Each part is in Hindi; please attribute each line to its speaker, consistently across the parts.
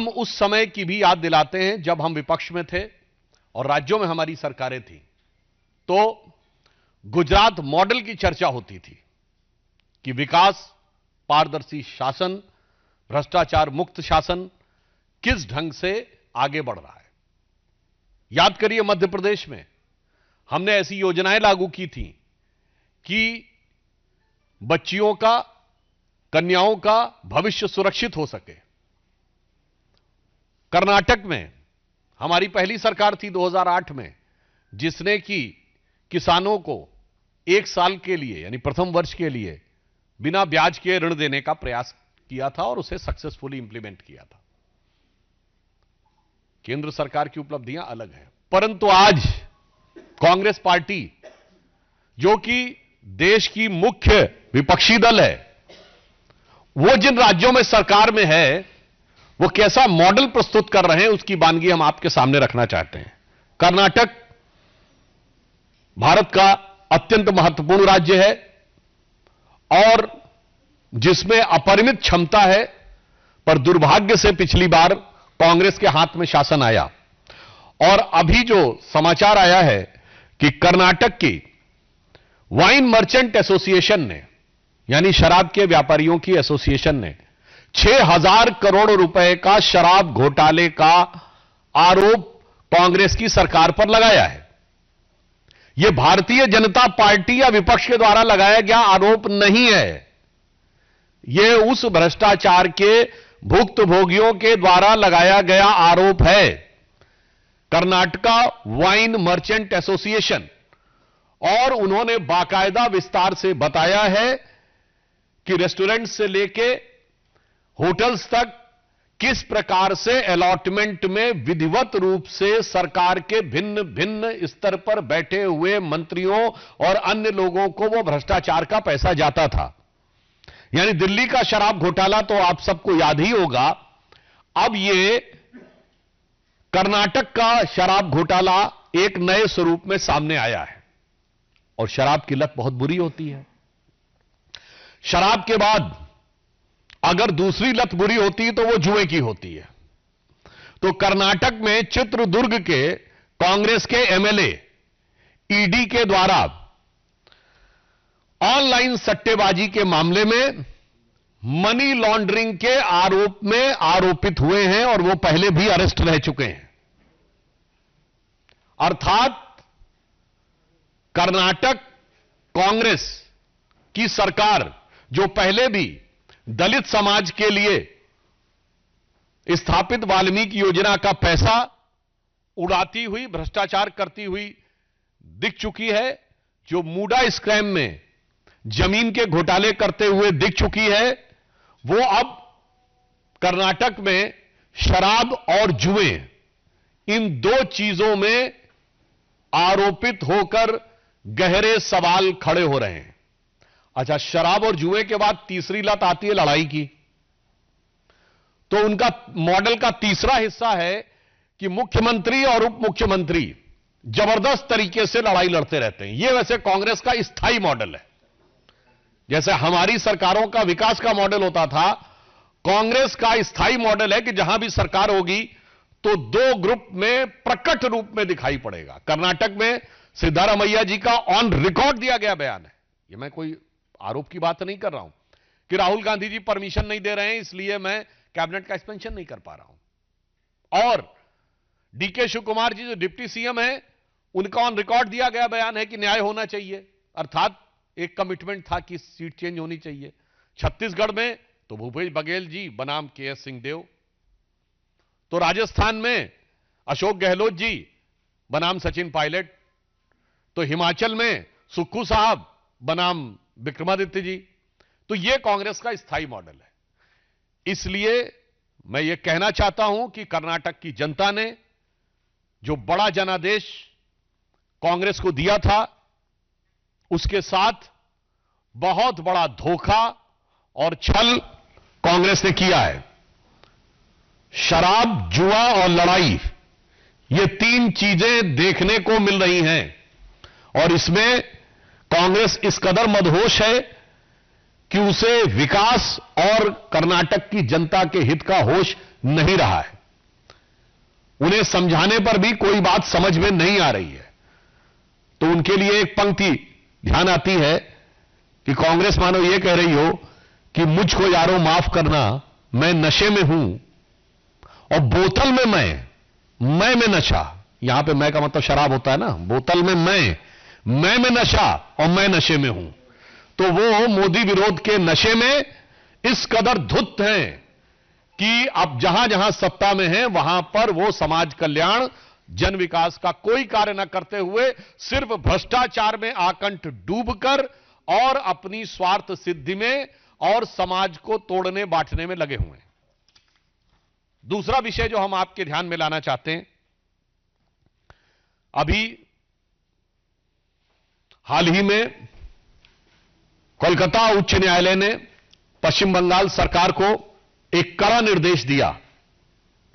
Speaker 1: हम उस समय की भी याद दिलाते हैं जब हम विपक्ष में थे और राज्यों में हमारी सरकारें थी, तो गुजरात मॉडल की चर्चा होती थी कि विकास, पारदर्शी शासन, भ्रष्टाचार मुक्त शासन किस ढंग से आगे बढ़ रहा है। याद करिए, मध्य प्रदेश में हमने ऐसी योजनाएं लागू की थी कि बच्चियों का, कन्याओं का भविष्य सुरक्षित हो सके। कर्नाटक में हमारी पहली सरकार थी 2008 में, जिसने कि किसानों को 1 साल के लिए यानी प्रथम वर्ष के लिए बिना ब्याज के ऋण देने का प्रयास किया था और उसे सक्सेसफुली इंप्लीमेंट किया था। केंद्र सरकार की उपलब्धियां अलग हैं, परंतु आज कांग्रेस पार्टी, जो कि देश की मुख्य विपक्षी दल है, वो जिन राज्यों में सरकार में है, वो कैसा मॉडल प्रस्तुत कर रहे हैं, उसकी वानगी हम आपके सामने रखना चाहते हैं। कर्नाटक भारत का अत्यंत महत्वपूर्ण राज्य है और जिसमें अपरिमित क्षमता है, पर दुर्भाग्य से पिछली बार कांग्रेस के हाथ में शासन आया और अभी जो समाचार आया है कि कर्नाटक की वाइन मर्चेंट एसोसिएशन ने, यानी शराब के व्यापारियों की एसोसिएशन ने 6,000 करोड़ रुपए का शराब घोटाले का आरोप कांग्रेस की सरकार पर लगाया है। यह भारतीय जनता पार्टी या विपक्ष के द्वारा लगाया गया आरोप नहीं है, यह उस भ्रष्टाचार के भुक्तभोगियों के द्वारा लगाया गया आरोप है। कर्नाटका वाइन मर्चेंट एसोसिएशन, और उन्होंने बाकायदा विस्तार से बताया है कि रेस्टोरेंट से लेके होटल्स तक किस प्रकार से अलॉटमेंट में विधिवत रूप से सरकार के भिन्न भिन्न स्तर पर बैठे हुए मंत्रियों और अन्य लोगों को वो भ्रष्टाचार का पैसा जाता था। यानी दिल्ली का शराब घोटाला तो आप सबको याद ही होगा, अब ये कर्नाटक का शराब घोटाला एक नए स्वरूप में सामने आया है। और शराब की लत बहुत बुरी होती है। शराब के बाद अगर दूसरी लत बुरी होती है तो वो जुए की होती है। तो कर्नाटक में चित्रदुर्ग के कांग्रेस के एमएलए ईडी के द्वारा ऑनलाइन सट्टेबाजी के मामले में मनी लॉन्ड्रिंग के आरोप में आरोपित हुए हैं और वो पहले भी अरेस्ट रह चुके हैं। अर्थात कर्नाटक कांग्रेस की सरकार, जो पहले भी दलित समाज के लिए स्थापित वाल्मीकि योजना का पैसा उड़ाती हुई, भ्रष्टाचार करती हुई दिख चुकी है, जो मूडा स्कैम में जमीन के घोटाले करते हुए दिख चुकी है, वो अब कर्नाटक में शराब और जुए, इन दो चीजों में आरोपित होकर गहरे सवाल खड़े हो रहे हैं। अच्छा, शराब और जुए के बाद तीसरी लत आती है लड़ाई की। तो उनका मॉडल का तीसरा हिस्सा है कि मुख्यमंत्री और उप मुख्यमंत्री जबरदस्त तरीके से लड़ाई लड़ते रहते हैं। यह वैसे कांग्रेस का स्थायी मॉडल है। जैसे हमारी सरकारों का विकास का मॉडल होता था, कांग्रेस का स्थायी मॉडल है कि जहां भी सरकार होगी तो दो ग्रुप में प्रकट रूप में दिखाई पड़ेगा। कर्नाटक में सिद्धारमैया जी का ऑन रिकॉर्ड दिया गया बयान है, यह मैं कोई आरोप की बात नहीं कर रहा हूं कि राहुल गांधी जी परमिशन नहीं दे रहे हैं इसलिए मैं कैबिनेट का एक्सपेंशन नहीं कर पा रहा हूं। और डीके शिव कुमार जी जो डिप्टी सीएम है, उनका ऑन रिकॉर्ड दिया गया बयान है कि न्याय होना चाहिए, अर्थात एक कमिटमेंट था कि सीट चेंज होनी चाहिए। छत्तीसगढ़ में तो भूपेश बघेल जी बनाम केएस सिंहदेव, तो राजस्थान में अशोक गहलोत जी बनाम सचिन पायलट, तो हिमाचल में सुक्खू साहब बनाम विक्रमादित्य जी। तो यह कांग्रेस का स्थायी मॉडल है। इसलिए मैं यह कहना चाहता हूं कि कर्नाटक की जनता ने जो बड़ा जनादेश कांग्रेस को दिया था, उसके साथ बहुत बड़ा धोखा और छल कांग्रेस ने किया है। शराब, जुआ और लड़ाई, ये तीन चीजें देखने को मिल रही हैं और इसमें कांग्रेस इस कदर मदहोश है कि उसे विकास और कर्नाटक की जनता के हित का होश नहीं रहा है। उन्हें समझाने पर भी कोई बात समझ में नहीं आ रही है। तो उनके लिए एक पंक्ति ध्यान आती है कि कांग्रेस मानो यह कह रही हो कि मुझको यारों माफ करना, मैं नशे में हूं और बोतल में मैं में नशा। यहां पे मैं का मतलब शराब होता है ना, बोतल में मैं में नशा और मैं नशे में हूं। तो वो मोदी विरोध के नशे में इस कदर धुत हैं कि अब जहां जहां सत्ता में हैं वहां पर वो समाज कल्याण, जन विकास का कोई कार्य न करते हुए सिर्फ भ्रष्टाचार में आकंठ डूबकर और अपनी स्वार्थ सिद्धि में और समाज को तोड़ने बांटने में लगे हुए हैं। दूसरा विषय जो हम आपके ध्यान में लाना चाहते हैं, अभी हाल ही में कोलकाता उच्च न्यायालय ने पश्चिम बंगाल सरकार को एक कड़ा निर्देश दिया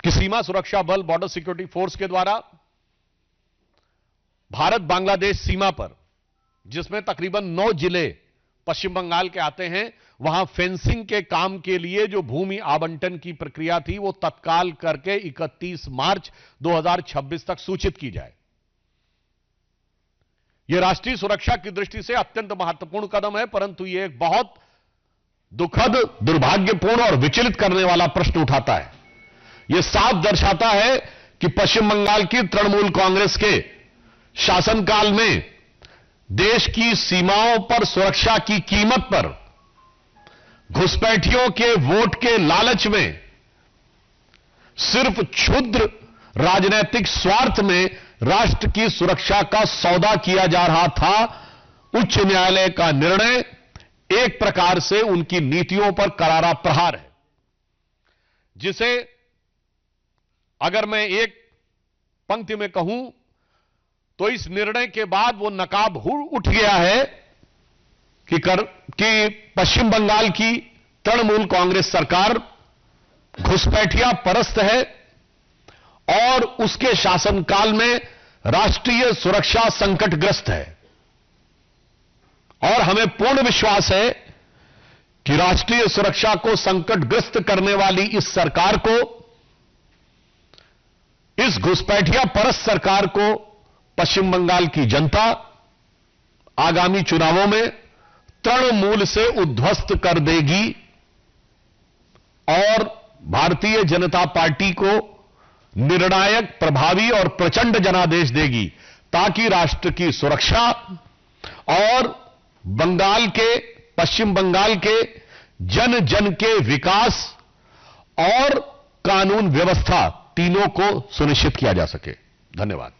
Speaker 1: कि सीमा सुरक्षा बल, बॉर्डर सिक्योरिटी फोर्स के द्वारा भारत बांग्लादेश सीमा पर, जिसमें तकरीबन 9 जिले पश्चिम बंगाल के आते हैं, वहां फेंसिंग के काम के लिए जो भूमि आवंटन की प्रक्रिया थी वो तत्काल करके 31 मार्च 2026 तक सूचित की जाए। यह राष्ट्रीय सुरक्षा की दृष्टि से अत्यंत महत्वपूर्ण कदम है, परंतु यह एक बहुत दुखद, दुर्भाग्यपूर्ण और विचलित करने वाला प्रश्न उठाता है। यह साफ दर्शाता है कि पश्चिम बंगाल की तृणमूल कांग्रेस के शासनकाल में देश की सीमाओं पर सुरक्षा की कीमत पर घुसपैठियों के वोट के लालच में, सिर्फ क्षुद्र राजनीतिक स्वार्थ में राष्ट्र की सुरक्षा का सौदा किया जा रहा था। उच्च न्यायालय का निर्णय एक प्रकार से उनकी नीतियों पर करारा प्रहार है, जिसे अगर मैं एक पंक्ति में कहूं तो इस निर्णय के बाद वो नकाब उठ गया है कि पश्चिम बंगाल की तृणमूल कांग्रेस सरकार घुसपैठिया परस्त है और उसके शासनकाल में राष्ट्रीय सुरक्षा संकटग्रस्त है। और हमें पूर्ण विश्वास है कि राष्ट्रीय सुरक्षा को संकटग्रस्त करने वाली इस सरकार को, इस घुसपैठिया परस्त सरकार को पश्चिम बंगाल की जनता आगामी चुनावों में तृणमूल से उद्ध्वस्त कर देगी और भारतीय जनता पार्टी को निर्णायक, प्रभावी और प्रचंड जनादेश देगी, ताकि राष्ट्र की सुरक्षा और पश्चिम बंगाल के जन जन के विकास और कानून व्यवस्था तीनों को सुनिश्चित किया जा सके। धन्यवाद।